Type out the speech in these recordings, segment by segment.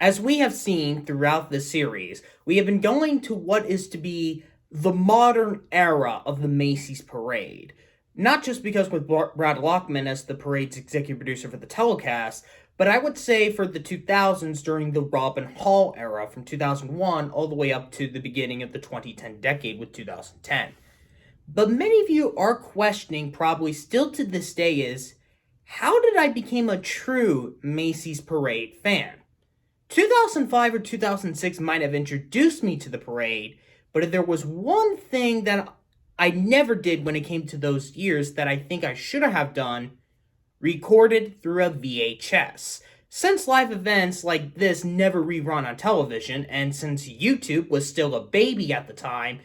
As we have seen throughout the series, we have been going to what is to be the modern era of the Macy's Parade. Not just because with Brad Lockman as the parade's executive producer for the telecast, but I would say for the 2000s during the Robin Hall era from 2001 all the way up to the beginning of the 2010 decade with 2010. But many of you are questioning, probably still to this day, is how did I become a true Macy's Parade fan? 2005 or 2006 might have introduced me to the parade, but if there was one thing that I never did when it came to those years that I think I should have done, recorded through a VHS. Since live events like this never rerun on television, and since YouTube was still a baby at the time,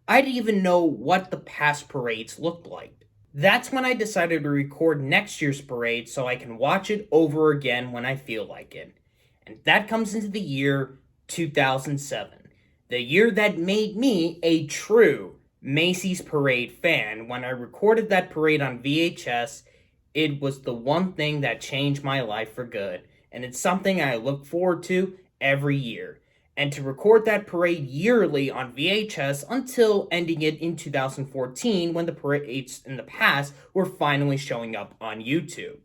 I didn't even know what the past parades looked like. That's when I decided to record next year's parade so I can watch it over again when I feel like it. And that comes into the year 2007, the year that made me a true Macy's Parade fan. When I recorded that parade on VHS, it was the one thing that changed my life for good, and it's something I look forward to every year. And to record that parade yearly on VHS until ending it in 2014 when the parades in the past were finally showing up on YouTube.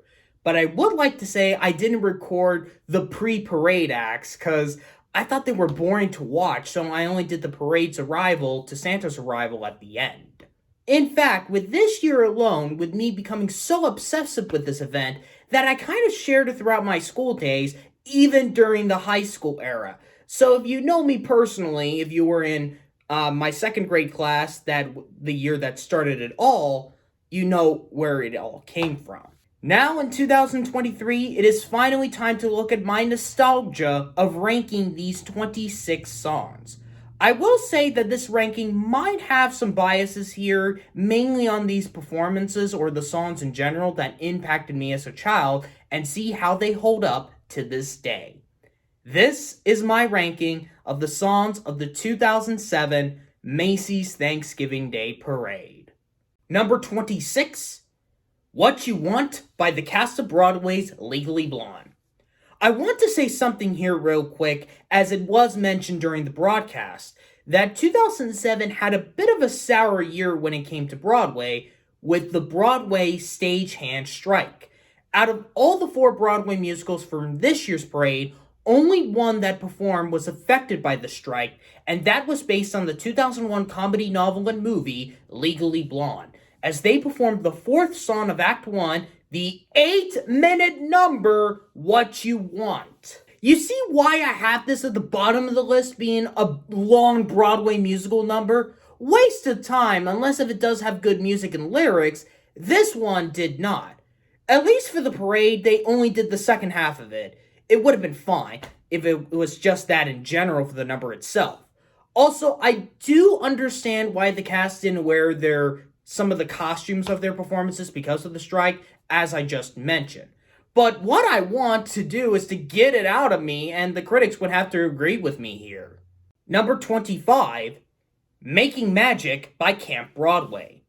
But I would like to say I didn't record the pre-parade acts because I thought they were boring to watch, so I only did the parade's arrival to Santa's arrival at the end. In fact, with this year alone, with me becoming so obsessive with this event, that I kind of shared it throughout my school days, even during the high school era. So if you know me personally, if you were in my second grade class, that the year that started it all, you know where it all came from. Now in 2023, it is finally time to look at my nostalgia of ranking these 26 songs. I will say that this ranking might have some biases here, mainly on these performances or the songs in general that impacted me as a child, and see how they hold up to this day. This is my ranking of the songs of the 2007 Macy's Thanksgiving Day Parade. Number 26, What You Want by the cast of Broadway's Legally Blonde. I want to say something here real quick, as it was mentioned during the broadcast, that 2007 had a bit of a sour year when it came to Broadway, with the Broadway stagehand strike. Out of all the 4 Broadway musicals from this year's parade, only one that performed was affected by the strike, and that was based on the 2001 comedy novel and movie Legally Blonde, as they performed the 4th song of Act 1, the 8-minute number, What You Want. You see why I have this at the bottom of the list being a long Broadway musical number? Waste of time, unless if it does have good music and lyrics. This one did not. At least for the parade, they only did the second half of it. It would have been fine if it was just that in general for the number itself. Also, I do understand why the cast didn't wear some of the costumes of their performances because of the strike, as I just mentioned. But what I want to do is to get it out of me, and the critics would have to agree with me here. Number 25, Making Magic by Camp Broadway.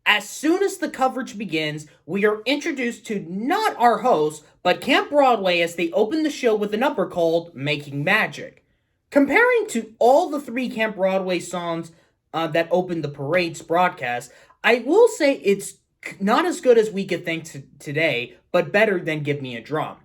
As soon as the coverage begins, we are introduced to not our hosts, but Camp Broadway as they open the show with a number called Making Magic. Comparing to all the 3 Camp Broadway songs that opened the parade's broadcast, I will say it's not as good as We Could Think Today, but better than Give Me a Drum.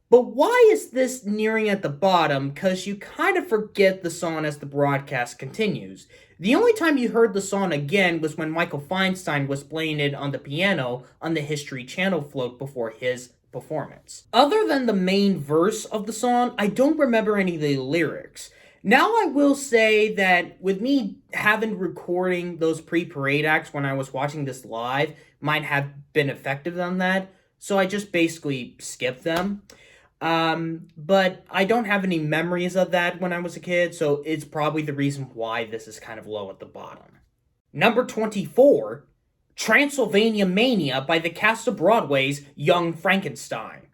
But why is this nearing at the bottom? Because you kind of forget the song as the broadcast continues. The only time you heard the song again was when Michael Feinstein was playing it on the piano on the History Channel float before his performance. Other than the main verse of the song, I don't remember any of the lyrics. Now I will say that with me having recording those pre-parade acts when I was watching this live might have been effective on that, so I just basically skipped them. But I don't have any memories of that when I was a kid, so it's probably the reason why this is kind of low at the bottom. Number 24, Transylvania Mania by the cast of Broadway's Young Frankenstein.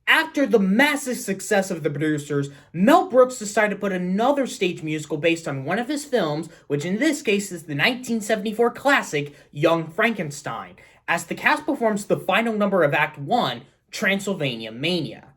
After the massive success of the producers, Mel Brooks decided to put another stage musical based on one of his films, which in this case is the 1974 classic Young Frankenstein, as the cast performs the final number of Act 1, Transylvania Mania.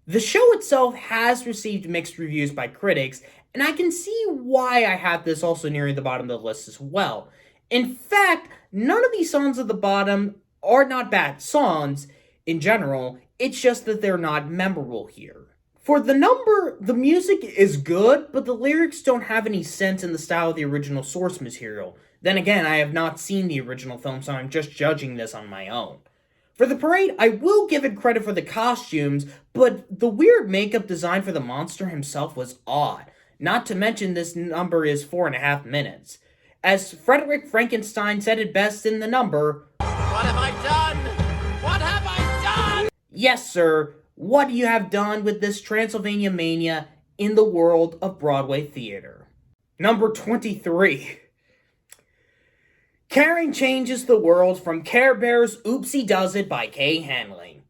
The show itself has received mixed reviews by critics, and I can see why I have this also nearing the bottom of the list as well. In fact, none of these songs at the bottom are not bad songs in general, it's just that they're not memorable here. For the number, the music is good, but the lyrics don't have any sense in the style of the original source material. Then again, I have not seen the original film, so I'm just judging this on my own. For the parade, I will give it credit for the costumes, but the weird makeup design for the monster himself was odd. Not to mention this number is 4.5 minutes. As Frederick Frankenstein said it best in the number, "What have I done? What have I done?" Yes, sir, what you have done with this Transylvania Mania in the world of Broadway theater. Number 23. Caring changes the world from Care Bears' Oopsie Does It by Kay Hanley.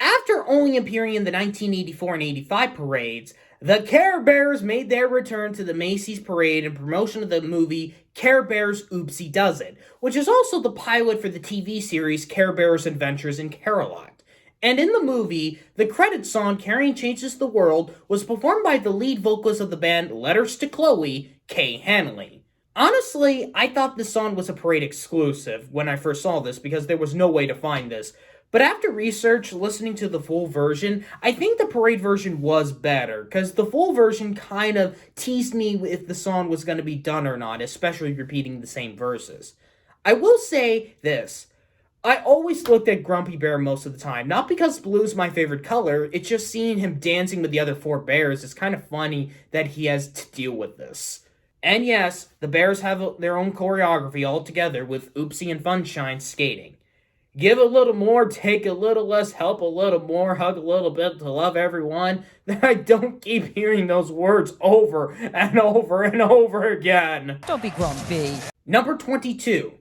After only appearing in the 1984 and 85 parades, the Care Bears made their return to the Macy's parade in promotion of the movie Care Bears' Oopsie Does It, which is also the pilot for the TV series Care Bears' Adventures in Camelot. And in the movie, the credit song Caring Changes the World was performed by the lead vocalist of the band Letters to Chloe, Kay Hanley. Honestly, I thought this song was a parade exclusive when I first saw this because there was no way to find this. But after research, listening to the full version, I think the parade version was better, because the full version kind of teased me if the song was going to be done or not, especially repeating the same verses. I will say this. I always looked at Grumpy Bear most of the time, not because blue's my favorite color, it's just seeing him dancing with the other 4 bears. It's kind of funny that he has to deal with this. And yes, the bears have their own choreography all together with Oopsie and Funshine skating. Give a little more, take a little less, help a little more, hug a little bit to love everyone. I don't keep hearing those words over and over and over again. Don't be grumpy. Number 22.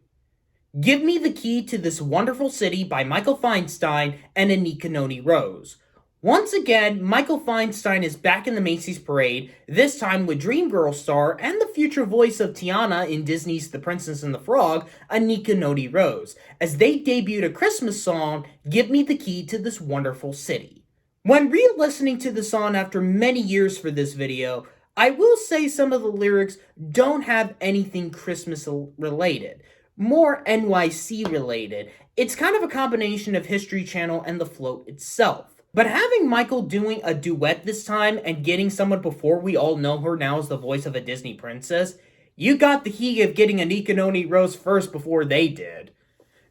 Give Me the Key to This Wonderful City by Michael Feinstein and Anika Noni Rose. Once again, Michael Feinstein is back in the Macy's parade, this time with Dreamgirl star and the future voice of Tiana in Disney's The Princess and the Frog, Anika Noni Rose, as they debuted a Christmas song, Give Me the Key to This Wonderful City. When re-listening to the song after many years for this video, I will say some of the lyrics don't have anything Christmas related, more NYC related. It's kind of a combination of History Channel and the float itself. But having Michael doing a duet this time and getting someone before we all know her now as the voice of a Disney princess, you got the heat of getting Anika Noni Rose first before they did.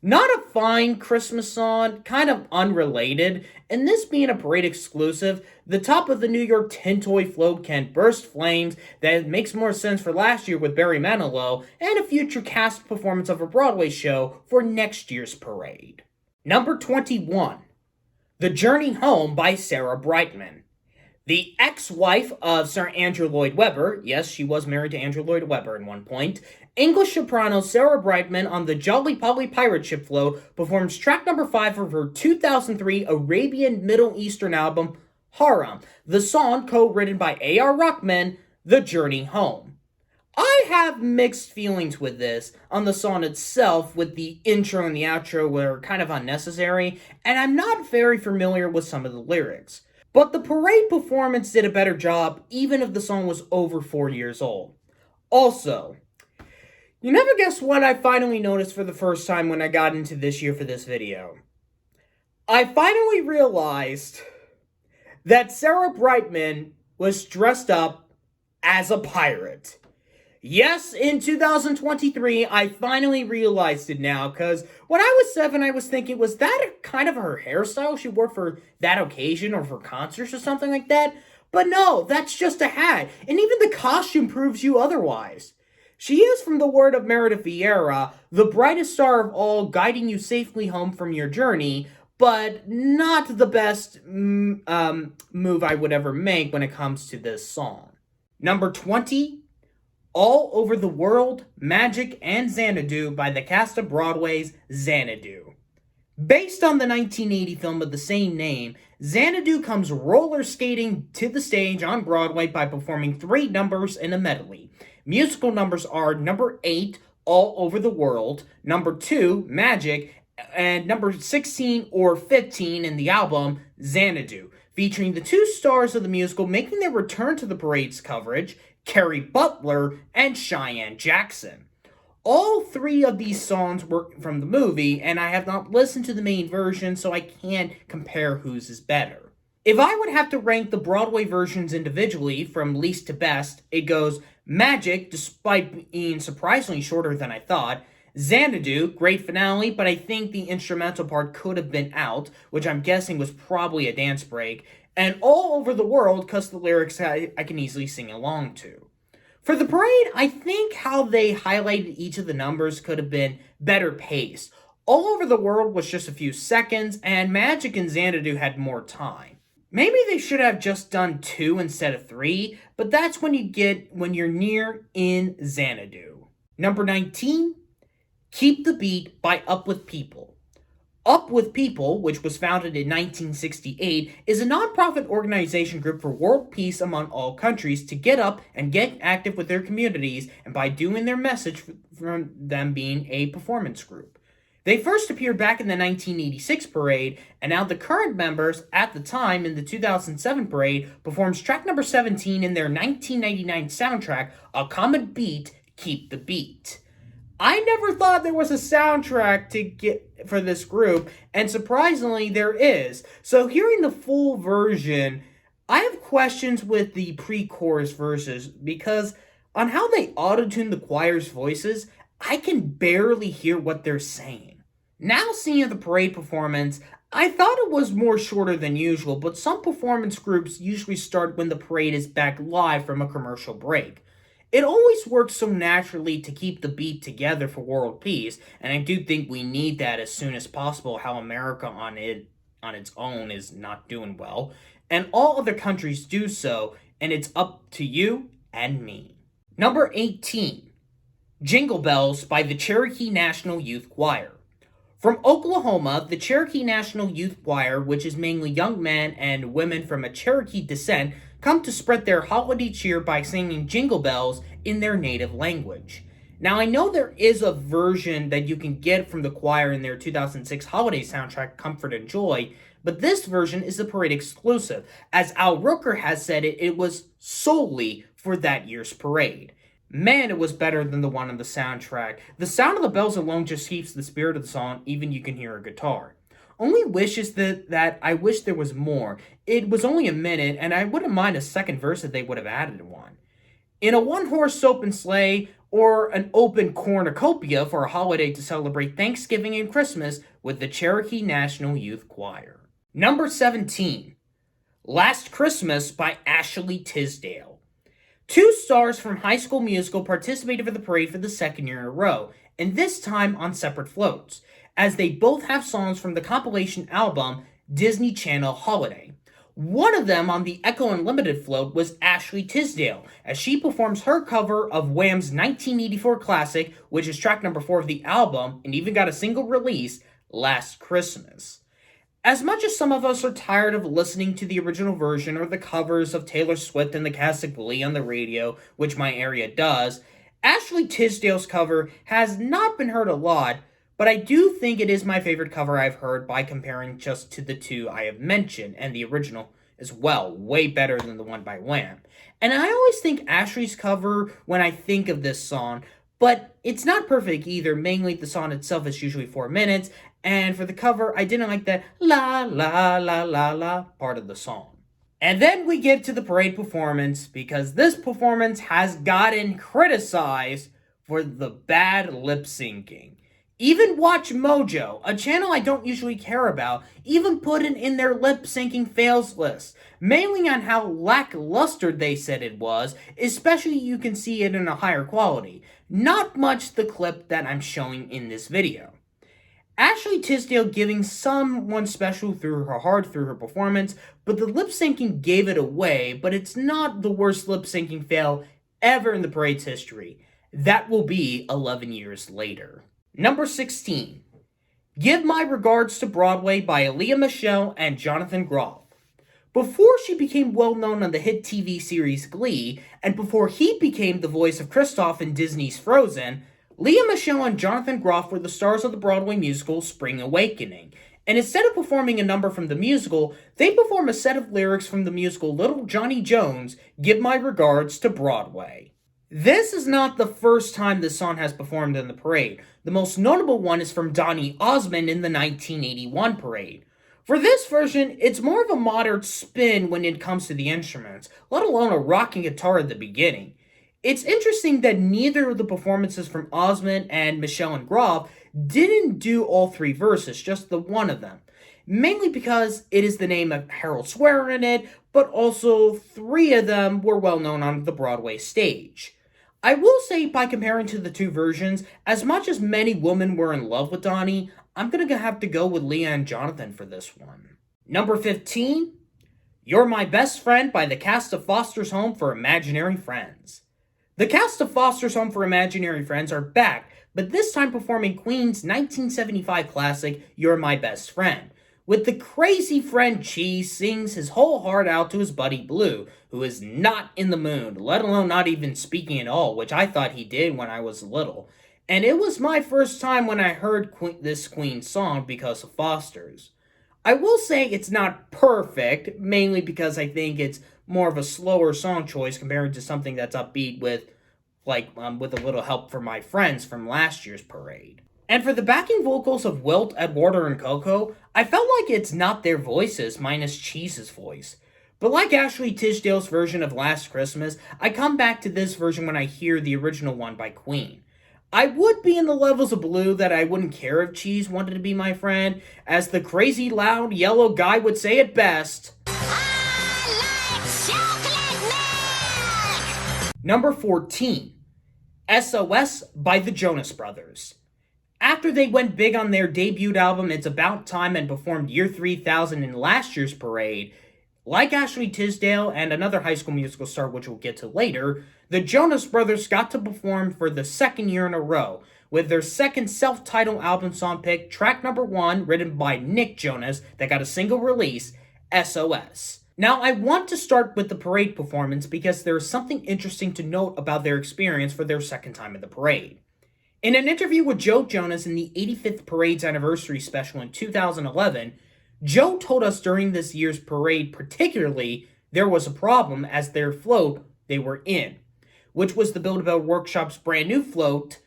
Not a fine Christmas song, kind of unrelated, and this being a parade exclusive, the top of the New York tin toy float can burst flames that makes more sense for last year with Barry Manilow and a future cast performance of a Broadway show for next year's parade. Number 21. The Journey Home by Sarah Brightman. The ex-wife of Sir Andrew Lloyd Webber, yes, she was married to Andrew Lloyd Webber at one point, English soprano Sarah Brightman on the Jolly Polly pirate ship float performs track number 5 of her 2003 Arabian Middle Eastern album, Haram, the song co-written by A.R. Crocmen, The Journey Home. I have mixed feelings with this on the song itself, with the intro and the outro were kind of unnecessary, and I'm not very familiar with some of the lyrics. But the parade performance did a better job, even if the song was over 4 years old. Also, you never guess what I finally noticed for the first time when I got into this year for this video. I finally realized that Sarah Brightman was dressed up as a pirate. Yes, in 2023, I finally realized it now, because when I was 7, I was thinking, was that kind of her hairstyle she wore for that occasion or for concerts or something like that? But no, that's just a hat, and even the costume proves you otherwise. She is, from the word of Meredith Vieira, the brightest star of all, guiding you safely home from your journey, but not the best move I would ever make when it comes to this song. Number 20. All Over the World, Magic, and Xanadu by the cast of Broadway's Xanadu. Based on the 1980 film of the same name, Xanadu comes roller skating to the stage on Broadway by performing 3 numbers in a medley. Musical numbers are number 8, All Over the World, number 2, Magic, and number 16 or 15 in the album, Xanadu. featuring the two stars of the musical making their return to the parade's coverage, Carrie Butler and Cheyenne Jackson. All three of these songs were from the movie, and I have not listened to the main version, so I can't compare whose is better. If I would have to rank the Broadway versions individually, from least to best, it goes Magic, despite being surprisingly shorter than I thought, Xanadu, great finale, but I think the instrumental part could have been out, which I'm guessing was probably a dance break, and All Over the World, because the lyrics I can easily sing along to. For the parade, I think how they highlighted each of the numbers could have been better paced. All Over the World was just a few seconds, and Magic and Xanadu had more time. Maybe they should have just done 2 instead of 3, but that's when you get when you're near in Xanadu. Number 19, Keep the Beat by Up With People. Up With People, which was founded in 1968, is a nonprofit organization group for world peace among all countries to get up and get active with their communities, and by doing their message from them being a performance group. They first appeared back in the 1986 parade, and now the current members, at the time in the 2007 parade, performs track number 17 in their 1999 soundtrack, A Common Beat, Keep the Beat. I never thought there was a soundtrack to get for this group, and surprisingly there is. So hearing the full version, I have questions with the pre-chorus verses, because on how they auto-tune the choir's voices, I can barely hear what they're saying. Now seeing the parade performance, I thought it was more shorter than usual, but some performance groups usually start when the parade is back live from a commercial break. It always works so naturally to keep the beat together for world peace, and I do think we need that as soon as possible, how America on its own is not doing well, and all other countries do so, and it's up to you and me. Number 18, Jingle Bells by the Cherokee National Youth Choir. From Oklahoma, the Cherokee National Youth Choir, which is mainly young men and women from a Cherokee descent, come to spread their holiday cheer by singing Jingle Bells in their native language. Now, I know there is a version that you can get from the choir in their 2006 holiday soundtrack, Comfort and Joy, but this version is the parade exclusive. As Al Rooker has said it was solely for that year's parade. Man, it was better than the one on the soundtrack. The sound of the bells alone just keeps the spirit of the song, even you can hear a guitar. Only wish is that I wish there was more. It was only a minute, and I wouldn't mind a second verse if they would have added one. In a one-horse open sleigh, or an open cornucopia for a holiday to celebrate Thanksgiving and Christmas with the Cherokee National Youth Choir. Number 17, Last Christmas by Ashley Tisdale. 2 stars from High School Musical participated for the parade for the second year in a row, and this time on separate floats, as they both have songs from the compilation album Disney Channel Holiday. One of them on the Echo Unlimited float was Ashley Tisdale, as she performs her cover of Wham's 1984 classic, which is track number 4 of the album, and even got a single release, Last Christmas. As much as some of us are tired of listening to the original version or the covers of Taylor Swift and the cast of Glee on the radio, which my area does, Ashley Tisdale's cover has not been heard a lot, but I do think it is my favorite cover I've heard by comparing just to the 2 I have mentioned, and the original as well, way better than the one by Wham. And I always think Ashley's cover when I think of this song, but it's not perfect either. Mainly the song itself is usually 4 minutes, and for the cover, I didn't like that la la la la la part of the song. And then we get to the parade performance, because this performance has gotten criticized for the bad lip syncing. Even Watch Mojo, a channel I don't usually care about, even put it in their lip syncing fails list, mainly on how lackluster they said it was, especially you can see it in a higher quality. Not much the clip that I'm showing in this video. Ashley Tisdale giving someone special through her heart through her performance, but the lip syncing gave it away, but it's not the worst lip syncing fail ever in the parade's history. That will be 11 years later. Number 16, Give My Regards to Broadway by Aaliyah Michelle and Jonathan Groff. Before she became well known on the hit TV series Glee, and before he became the voice of Kristoff in Disney's Frozen, Leah Michele and Jonathan Groff were the stars of the Broadway musical Spring Awakening. And instead of performing a number from the musical, they perform a set of lyrics from the musical Little Johnny Jones, Give My Regards to Broadway. This is not the first time this song has performed in the parade. The most notable one is from Donny Osmond in the 1981 parade. For this version, it's more of a moderate spin when it comes to the instruments, let alone a rocking guitar at the beginning. It's interesting that neither of the performances from Osmond and Michelle and Groff didn't do all three verses, just the one of them. Mainly because it is the name of Harold Swearer in it, but also three of them were well known on the Broadway stage. I will say, by comparing to the two versions, as much as many women were in love with Donnie, I'm gonna have to go with Leah and Jonathan for this one. Number 15, You're My Best Friend by the cast of Foster's Home for Imaginary Friends. The cast of Foster's Home for Imaginary Friends are back, but this time performing Queen's 1975 classic, You're My Best Friend, with the crazy friend Cheese sings his whole heart out to his buddy Blue, who is not in the mood, let alone not even speaking at all, which I thought he did when I was little. And it was my first time when I heard this Queen song because of Foster's. I will say it's not perfect, mainly because I think it's more of a slower song choice compared to something that's upbeat with a little help from my friends from last year's parade. And for the backing vocals of Wilt, Eduardo, and Coco, I felt like it's not their voices minus Cheese's voice. But like Ashley Tisdale's version of Last Christmas, I come back to this version when I hear the original one by Queen. I would be in the levels of blue that I wouldn't care if Cheese wanted to be my friend, as the crazy loud yellow guy would say it best. I like chocolate milk! Number 14, S.O.S. by the Jonas Brothers. After they went big on their debut album It's About Time and performed Year 3000 in last year's parade, like Ashley Tisdale and another High School Musical star which we'll get to later, the Jonas Brothers got to perform for the second year in a row, with their second self-titled album song pick, track number 1, written by Nick Jonas, that got a single release, S.O.S. Now, I want to start with the parade performance because there is something interesting to note about their experience for their second time at the parade. In an interview with Joe Jonas in the 85th Parade's anniversary special in 2011, Joe told us during this year's parade particularly, there was a problem as their float they were in, which was the Build-A-Bear Workshop's brand new float.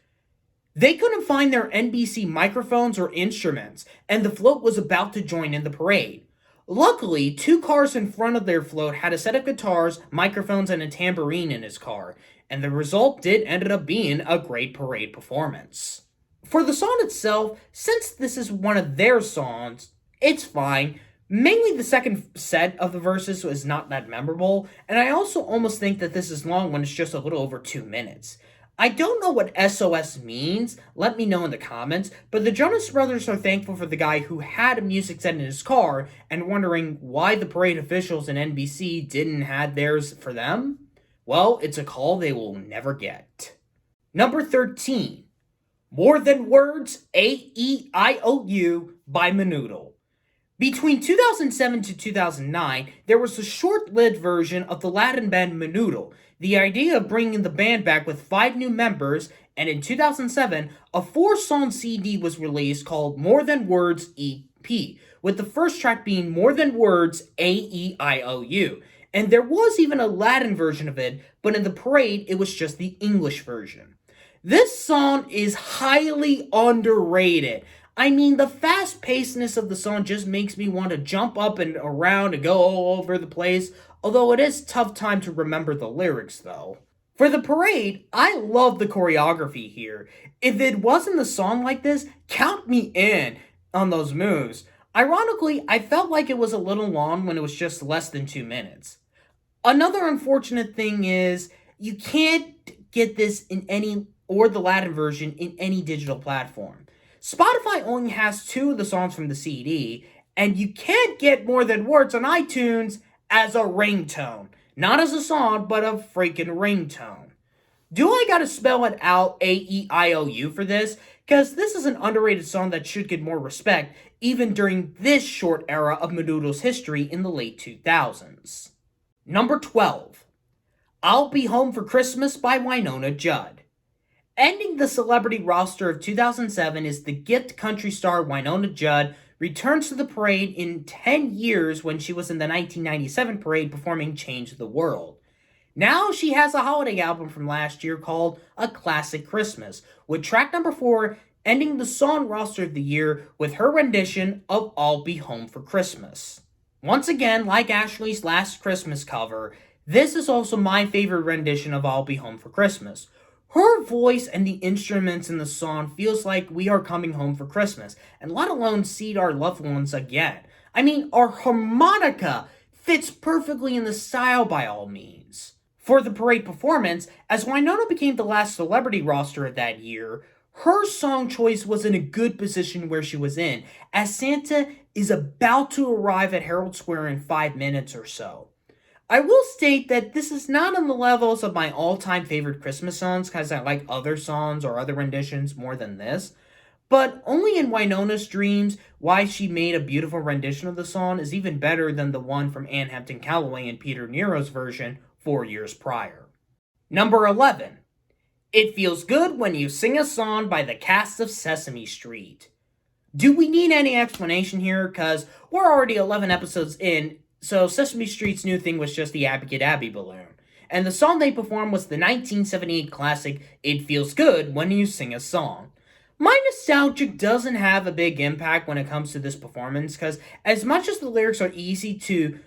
They couldn't find their NBC microphones or instruments, and the float was about to join in the parade. Luckily, 2 cars in front of their float had a set of guitars, microphones, and a tambourine in his car, and the result ended up being a great parade performance. For the song itself, since this is one of their songs, it's fine. Mainly the second set of the verses is not that memorable, and I also almost think that this is long when it's just a little over 2 minutes. I don't know what SOS means, let me know in the comments, but the Jonas Brothers are thankful for the guy who had a music set in his car and wondering why the parade officials and NBC didn't have theirs for them. Well, it's a call they will never get. Number 13, More Than Words, A-E-I-O-U by Menudo. Between 2007 to 2009, there was a short-lived version of the Latin band Menudo, the idea of bringing the band back with 5 new members, and in 2007, a 4-song CD was released called More Than Words EP, with the first track being More Than Words, A-E-I-O-U. And there was even a Latin version of it, but in the parade, it was just the English version. This song is highly underrated. I mean, the fast-pacedness of the song just makes me want to jump up and around and go all over the place, although it is a tough time to remember the lyrics, though. For the parade, I love the choreography here. If it wasn't a song like this, count me in on those moves. Ironically, I felt like it was a little long when it was just less than 2 minutes. Another unfortunate thing is, you can't get this in any, or the Latin version, in any digital platform. Spotify only has 2 of the songs from the CD, and you can't get More Than Words on iTunes as a ringtone. Not as a song, but a freaking ringtone. Do I gotta spell it out A-E-I-O-U for this? Because this is an underrated song that should get more respect, even during this short era of Menudo's history in the late 2000s. Number 12, I'll Be Home for Christmas by Wynonna Judd. Ending the celebrity roster of 2007 is the Gift country star Wynonna Judd, returns to the parade in 10 years when she was in the 1997 parade performing Change the World. Now she has a holiday album from last year called A Classic Christmas, with track number 4 ending the song roster of the year with her rendition of I'll Be Home for Christmas. Once again, like Ashley's last Christmas cover, this is also my favorite rendition of I'll Be Home for Christmas. Her voice and the instruments in the song feels like we are coming home for Christmas, and let alone see our loved ones again. I mean, our harmonica fits perfectly in the style by all means. For the parade performance, as Winona became the last celebrity roster of that year, her song choice was in a good position where she was in, as Santa is about to arrive at Herald Square in 5 minutes or so. I will state that this is not on the levels of my all-time favorite Christmas songs, because I like other songs or other renditions more than this, but only in Winona's Dreams, why she made a beautiful rendition of the song is even better than the one from Ann Hampton Callaway and Peter Nero's version 4 years prior. Number 11. It Feels Good When You Sing a Song by the cast of Sesame Street. Do we need any explanation here? Because we're already 11 episodes in, so Sesame Street's new thing was just the Abby Dabby balloon. And the song they performed was the 1978 classic It Feels Good When You Sing a Song. My nostalgia doesn't have a big impact when it comes to this performance, because as much as the lyrics are easy to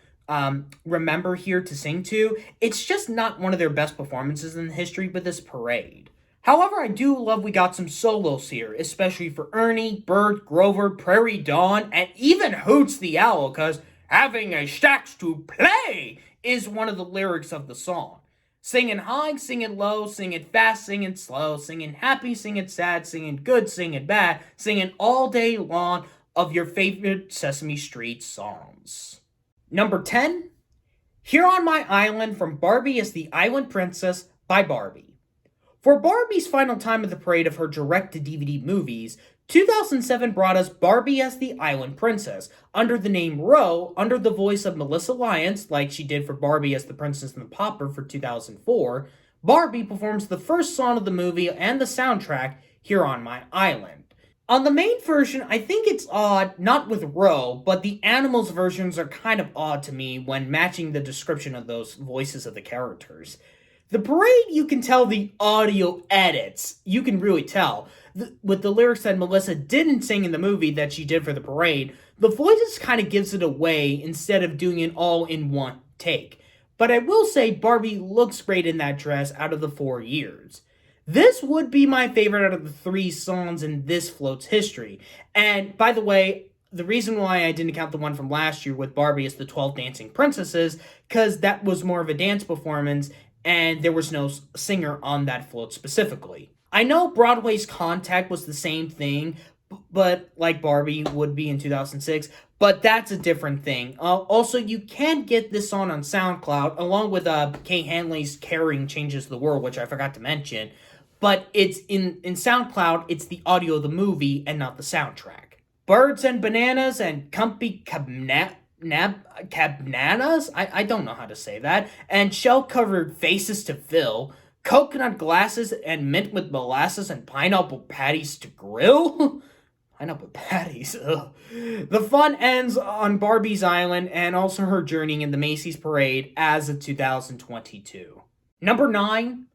remember here to sing to, it's just not one of their best performances in history with this parade. However, I do love we got some solos here, especially for Ernie, Bert, Grover, Prairie Dawn, and even Hoots the Owl, because having a sax to play is one of the lyrics of the song. Sing it high, sing it low, sing it fast, sing it slow, sing it happy, sing it sad, sing it good, sing it bad, sing it all day long of your favorite Sesame Street songs. Number 10, Here on My Island from Barbie as the Island Princess by Barbie. For Barbie's final time at the parade of her direct-to-DVD movies, 2007 brought us Barbie as the Island Princess, under the name Ro, under the voice of Melissa Lyons, like she did for Barbie as the Princess and the Pauper for 2004. Barbie performs the first song of the movie and the soundtrack, Here on My Island. On the main version, I think it's odd, not with Ro, but the animals versions are kind of odd to me when matching the description of those voices of the characters. The parade, you can tell the audio edits. You can really tell. With the lyrics that Melissa didn't sing in the movie that she did for the parade, the voices kind of gives it away instead of doing it all in one take. But I will say Barbie looks great in that dress out of the 4 years. This would be my favorite out of the 3 songs in this float's history. And by the way, the reason why I didn't count the one from last year with Barbie as the 12 Dancing Princesses, because that was more of a dance performance, and there was no singer on that float specifically. I know Broadway's Contact was the same thing, but like Barbie would be in 2006, but that's a different thing. Also, you can get this song on SoundCloud, along with Kay Hanley's Caring Changes the World, which I forgot to mention, but it's in SoundCloud, it's the audio of the movie and not the soundtrack. Birds and Bananas and Comfy Cabnanas? I don't know how to say that. And Shell-Covered Faces to Fill. Coconut Glasses and Mint with Molasses and Pineapple Patties to Grill? Pineapple Patties, ugh. The fun ends on Barbie's Island and also her journey in the Macy's Parade as of 2022. Number 9,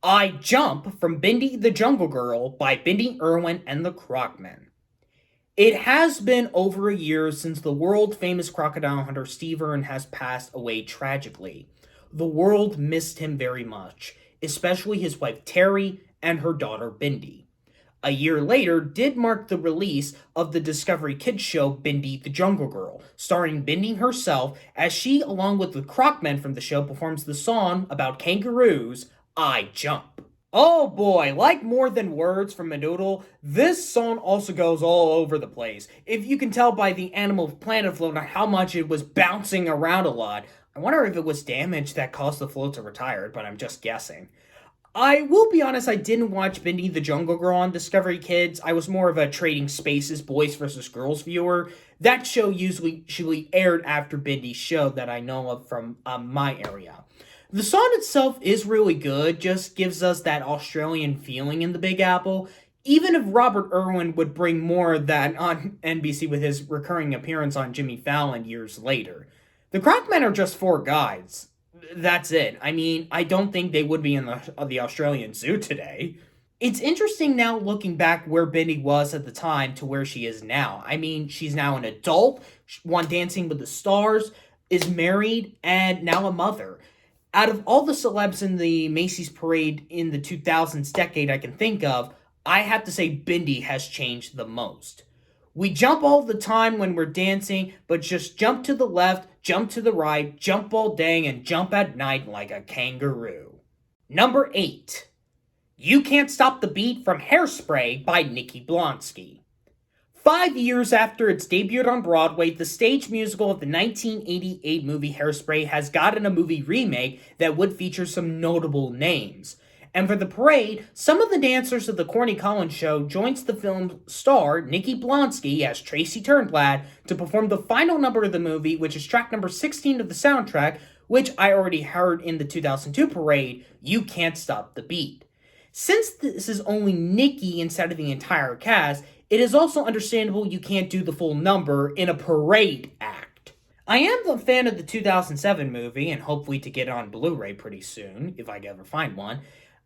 I Jump from Bindi the Jungle Girl by Bindi, Irwin, and the Crocmen. It has been over a year since the world-famous crocodile hunter Steve Irwin has passed away tragically. The world missed him very much, especially his wife Terry and her daughter Bindi. A year later did mark the release of the Discovery Kids show Bindi the Jungle Girl, starring Bindi herself as she, along with the Crocmen from the show, performs the song about kangaroos, I Jump. Oh boy, like More Than Words from Menudo, this song also goes all over the place. If you can tell by the Animal Planet float how much it was bouncing around a lot. I wonder if it was damage that caused the float to retire, but I'm just guessing. I will be honest, I didn't watch Bindi the Jungle Girl on Discovery Kids. I was more of a Trading Spaces boys versus girls viewer. That show usually aired after Bindi's show that I know of from my area. The song itself is really good, just gives us that Australian feeling in the Big Apple. Even if Robert Irwin would bring more of that on NBC with his recurring appearance on Jimmy Fallon years later. The Crocmen are just four guys. That's it. I mean, I don't think they would be in the Australian Zoo today. It's interesting now looking back where Bindi was at the time to where she is now. I mean, she's now an adult, won Dancing with the Stars, is married, and now a mother. Out of all the celebs in the Macy's parade in the 2000s decade I can think of, I have to say Bindi has changed the most. We jump all the time when we're dancing, but just jump to the left, jump to the right, jump all day, and jump at night like a kangaroo. Number 8. You Can't Stop the Beat from Hairspray by Nikki Blonsky. 5 years after its debut on Broadway, the stage musical of the 1988 movie Hairspray has gotten a movie remake that would feature some notable names. And for the parade, some of the dancers of the Corny Collins show joins the film's star, Nikki Blonsky, as Tracy Turnblad, to perform the final number of the movie, which is track number 16 of the soundtrack, which I already heard in the 2002 parade, You Can't Stop the Beat. Since this is only Nikki instead of the entire cast, it is also understandable you can't do the full number in a parade act. I am a fan of the 2007 movie, and hopefully to get it on Blu-ray pretty soon, if I ever find one.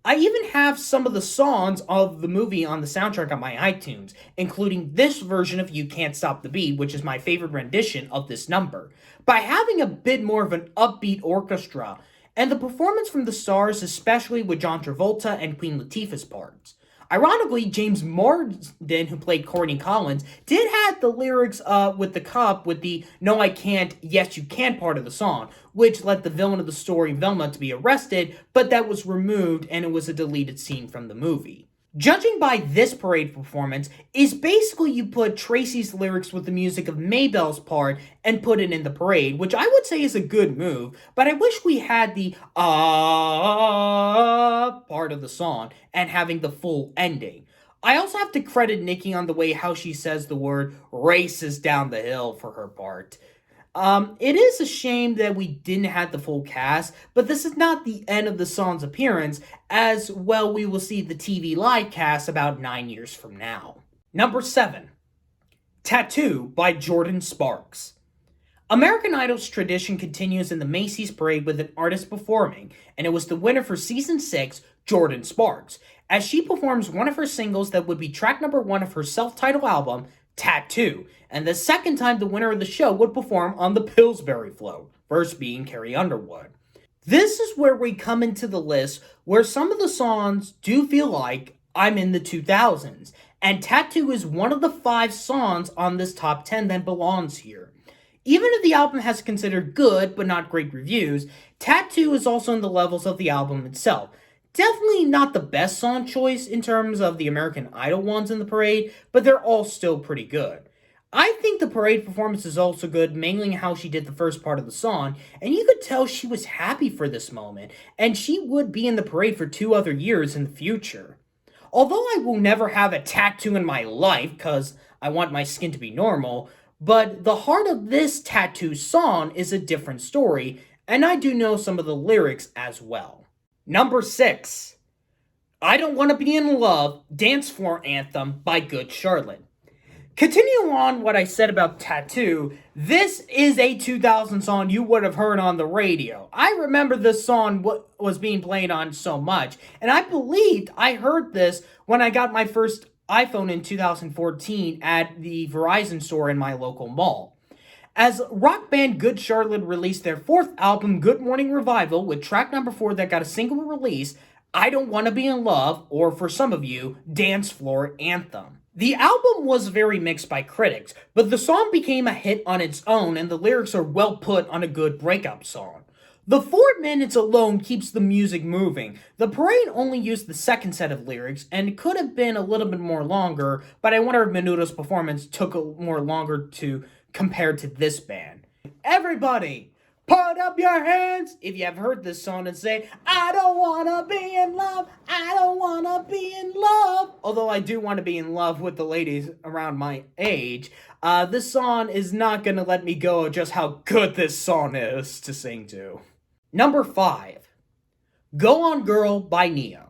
I even have some of the songs of the movie on the soundtrack on my iTunes, including this version of You Can't Stop the Beat, which is my favorite rendition of this number. By having a bit more of an upbeat orchestra, and the performance from the stars, especially with John Travolta and Queen Latifah's parts. Ironically, James Marsden, who played Corny Collins, did have the lyrics with the cop with the "No I can't, yes you can" part of the song, which led the villain of the story, Velma, to be arrested, but that was removed and it was a deleted scene from the movie. Judging by this parade performance, is basically you put Tracy's lyrics with the music of Maybelle's part and put it in the parade, which I would say is a good move, but I wish we had the part of the song and having the full ending. I also have to credit Nikki on the way how she says the word races down the hill for her part. It is a shame that we didn't have the full cast, but this is not the end of the song's appearance, as well we will see the TV live cast about 9 years from now. Number 7. Tattoo by Jordin Sparks. American Idol's tradition continues in the Macy's parade with an artist performing, and it was the winner for Season 6, Jordin Sparks, as she performs one of her singles that would be track number 1 of her self-titled album, Tattoo, and the second time the winner of the show would perform on the Pillsbury Float, first being Carrie Underwood. This is where we come into the list where some of the songs do feel like I'm in the 2000s, and Tattoo is one of the 5 songs on this top 10 that belongs here. Even if the album has considered good but not great reviews, Tattoo is also in the levels of the album itself. Definitely not the best song choice in terms of the American Idol ones in the parade, but they're all still pretty good. I think the parade performance is also good, mainly how she did the first part of the song, and you could tell she was happy for this moment, and she would be in the parade for 2 other years in the future. Although I will never have a tattoo in my life, because I want my skin to be normal, but the heart of this Tattoo song is a different story, and I do know some of the lyrics as well. Number 6. I Don't Want to Be in Love, Dance Floor Anthem by Good Charlotte. Continuing on what I said about Tattoo, this is a 2000 song you would have heard on the radio. I remember this song was being played on so much, and I believed I heard this when I got my first iPhone in 2014 at the Verizon store in my local mall. As rock band Good Charlotte released their 4th album, Good Morning Revival, with track number 4 that got a single release, I Don't Want to Be in Love, or for some of you, Dance Floor Anthem. The album was very mixed by critics, but the song became a hit on its own and the lyrics are well put on a good breakup song. The 4 minutes alone keeps the music moving. The parade only used the second set of lyrics and could have been a little bit more longer, but I wonder if Menudo's performance took more longer to compared to this band. Everybody, put up your hands if you have heard this song and say, I don't wanna be in love, I don't wanna be in love. Although I do want to be in love with the ladies around my age, this song is not gonna let me go of just how good this song is to sing to. Number 5. Go On Girl by Neo.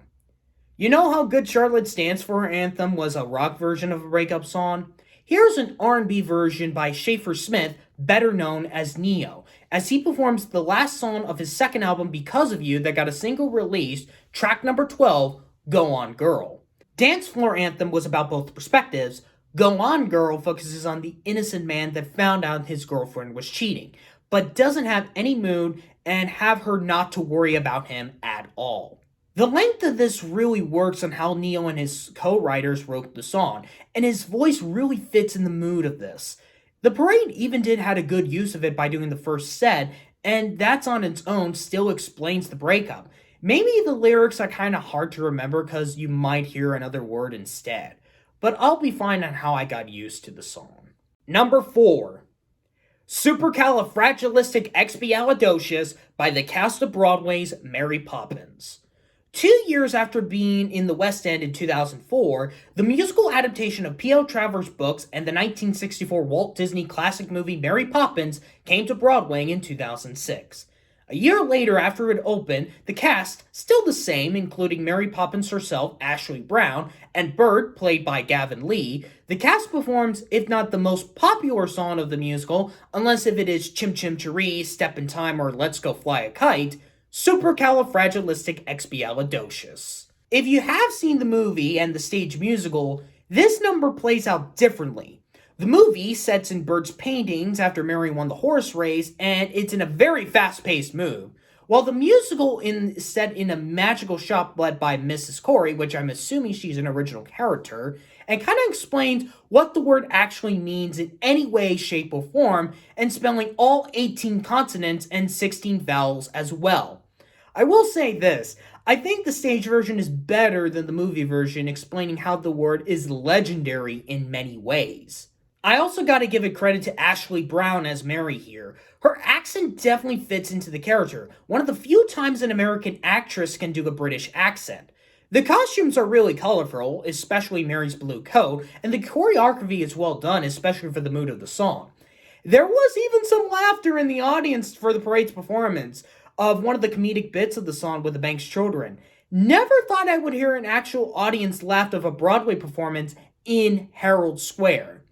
You know how Good Charlotte Stands For Her anthem was a rock version of a breakup song? Here's an R&B version by Schaefer Smith, better known as Neo, as he performs the last song of his second album, Because of You, that got a single release, track number 12, Go On Girl. Dance Floor Anthem was about both perspectives. Go On Girl focuses on the innocent man that found out his girlfriend was cheating, but doesn't have any mood and have her not to worry about him at all. The length of this really works on how Neo and his co-writers wrote the song, and his voice really fits in the mood of this. The parade even had a good use of it by doing the first set, and that's on its own still explains the breakup. Maybe the lyrics are kind of hard to remember because you might hear another word instead, but I'll be fine on how I got used to the song. Number 4. Supercalifragilisticexpialidocious by the cast of Broadway's Mary Poppins. 2 years after being in the West End in 2004, the musical adaptation of P.L. Travers' books and the 1964 Walt Disney classic movie Mary Poppins came to Broadway in 2006. A year later after it opened, the cast, still the same, including Mary Poppins herself, Ashley Brown, and Bert, played by Gavin Lee, the cast performs, if not the most popular song of the musical, unless if it is Chim Chim Cheree, Step in Time, or Let's Go Fly a Kite, Supercalifragilisticexpialidocious. If you have seen the movie and the stage musical, this number plays out differently. The movie sets in Bert's paintings after Mary won the horse race, and it's in a very fast-paced mood. While the musical is set in a magical shop led by Mrs. Corey, which I'm assuming she's an original character, and kind of explains what the word actually means in any way, shape, or form, and spelling all 18 consonants and 16 vowels as well. I will say this, I think the stage version is better than the movie version, explaining how the word is legendary in many ways. I also gotta give a credit to Ashley Brown as Mary here. Her accent definitely fits into the character, one of the few times an American actress can do a British accent. The costumes are really colorful, especially Mary's blue coat, and the choreography is well done, especially for the mood of the song. There was even some laughter in the audience for the parade's performance of one of the comedic bits of the song with the Banks children. Never thought I would hear an actual audience laugh of a Broadway performance in Herald Square.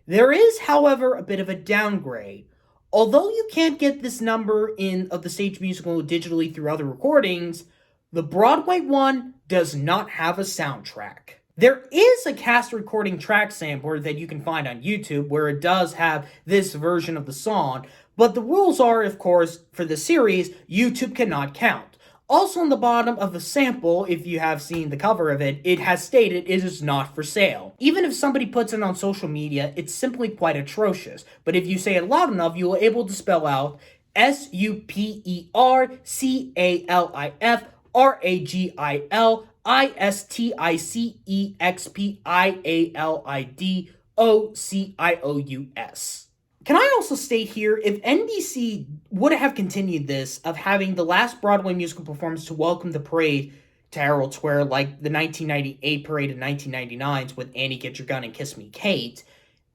There is, however, a bit of a downgrade. Although you can't get this number of the stage musical digitally through other recordings, the Broadway one does not have a soundtrack. There is a cast recording track sampler that you can find on YouTube where it does have this version of the song, but the rules are, of course, for the series, YouTube cannot count. Also on the bottom of the sample, if you have seen the cover of it, it has stated it is not for sale. Even if somebody puts it on social media, it's simply quite atrocious. But if you say it loud enough, you will be able to spell out Supercalifragilisticexpialidocious. Can I also state here, if NBC would have continued this, of having the last Broadway musical performance to welcome the parade to Herald Square, like the 1998 parade and 1999's with Annie Get Your Gun and Kiss Me Kate,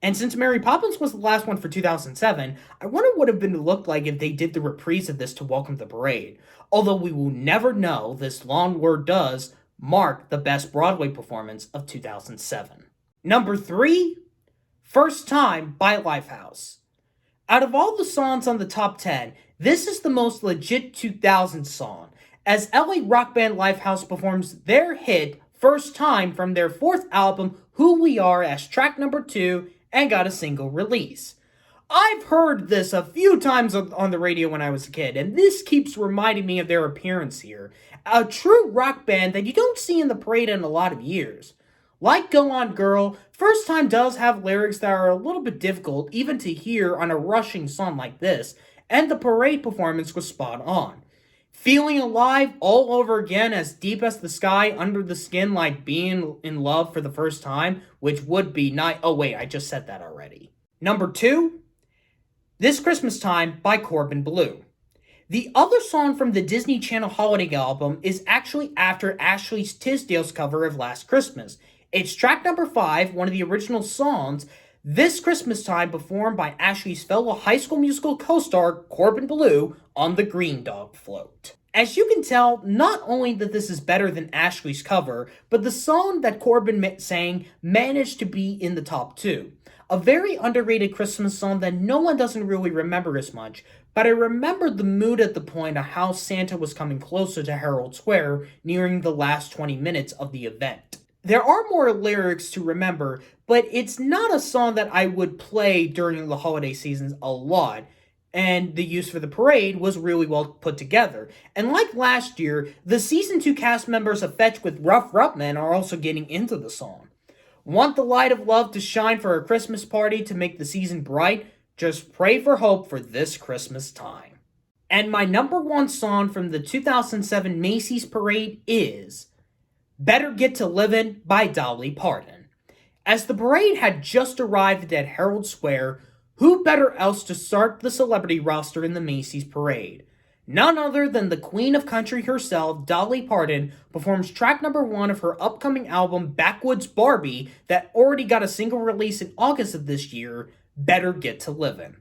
and since Mary Poppins was the last one for 2007, I wonder what it would have looked like if they did the reprise of this to welcome the parade. Although we will never know, this long word does mark the best Broadway performance of 2007. Number 3, First Time by Lifehouse. Out of all the songs on the top 10, this is the most legit 2000 song, as LA rock band Lifehouse performs their hit First Time from their 4th album, Who We Are, as track number 2, and got a single release. I've heard this a few times on the radio when I was a kid, and this keeps reminding me of their appearance here. A true rock band that you don't see in the parade in a lot of years. Like Go On Girl, First Time does have lyrics that are a little bit difficult even to hear on a rushing song like this, and the parade performance was spot on. Feeling alive all over again, as deep as the sky, under the skin, like being in love for the first time, which would be nice. Oh wait, I just said that already. Number 2, This Christmas Time by Corbin Bleu. The other song from the Disney Channel holiday album is actually after Ashley Tisdale's cover of Last Christmas. It's track number 5, one of the original songs, This Christmas Time, performed by Ashley's fellow High School Musical co-star Corbin Bleu on the Green Dog Float. As you can tell, not only that this is better than Ashley's cover, but the song that Corbin sang managed to be in the top 2. A very underrated Christmas song that no one doesn't really remember as much, but I remember the mood at the point of how Santa was coming closer to Herald Square nearing the last 20 minutes of the event. There are more lyrics to remember, but it's not a song that I would play during the holiday seasons a lot, and the use for the parade was really well put together. And like last year, the Season 2 cast members of Fetch with Rough Rupman are also getting into the song. Want the light of love to shine for a Christmas party to make the season bright? Just pray for hope for this Christmas time. And my number 1 song from the 2007 Macy's Parade is Better Get to Livin' by Dolly Parton. As the parade had just arrived at Herald Square, who better else to start the celebrity roster in the Macy's Parade? None other than the Queen of Country herself, Dolly Parton, performs track number 1 of her upcoming album Backwoods Barbie that already got a single release in August of this year, Better Get to Livin'.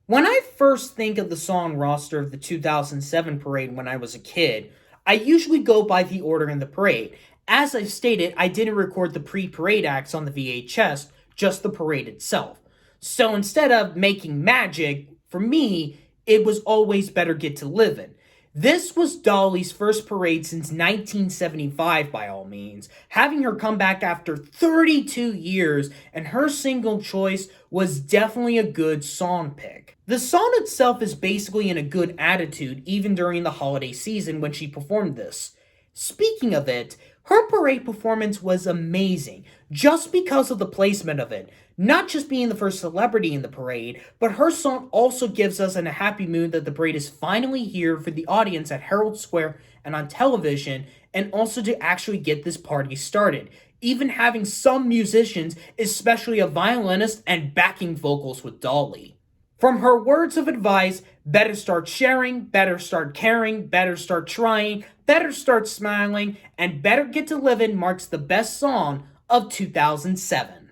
When I first think of the song roster of the 2007 parade when I was a kid, I usually go by the order in the parade. As I've stated, I didn't record the pre-parade acts on the VHS, just the parade itself. So instead of making magic, for me, it was always Better Get to Livin'. This was Dolly's first parade since 1975 by all means, having her come back after 32 years, and her single choice was definitely a good song pick. The song itself is basically in a good attitude even during the holiday season when she performed this. Speaking of it, her parade performance was amazing, just because of the placement of it. Not just being the first celebrity in the parade, but her song also gives us in a happy mood that the parade is finally here for the audience at Herald Square and on television, and also to actually get this party started. Even having some musicians, especially a violinist and backing vocals with Dolly. From her words of advice, better start sharing, better start caring, better start trying, better start smiling, and Better Get to Livin' marks the best song of 2007.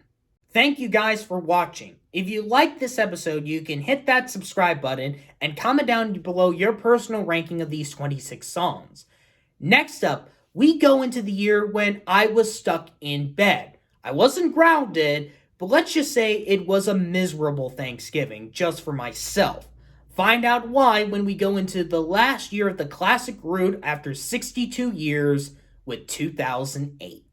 Thank you guys for watching. If you liked this episode, you can hit that subscribe button and comment down below your personal ranking of these 26 songs. Next up, we go into the year when I was stuck in bed. I wasn't grounded, but let's just say it was a miserable Thanksgiving just for myself. Find out why when we go into the last year of the classic route after 62 years with 2008.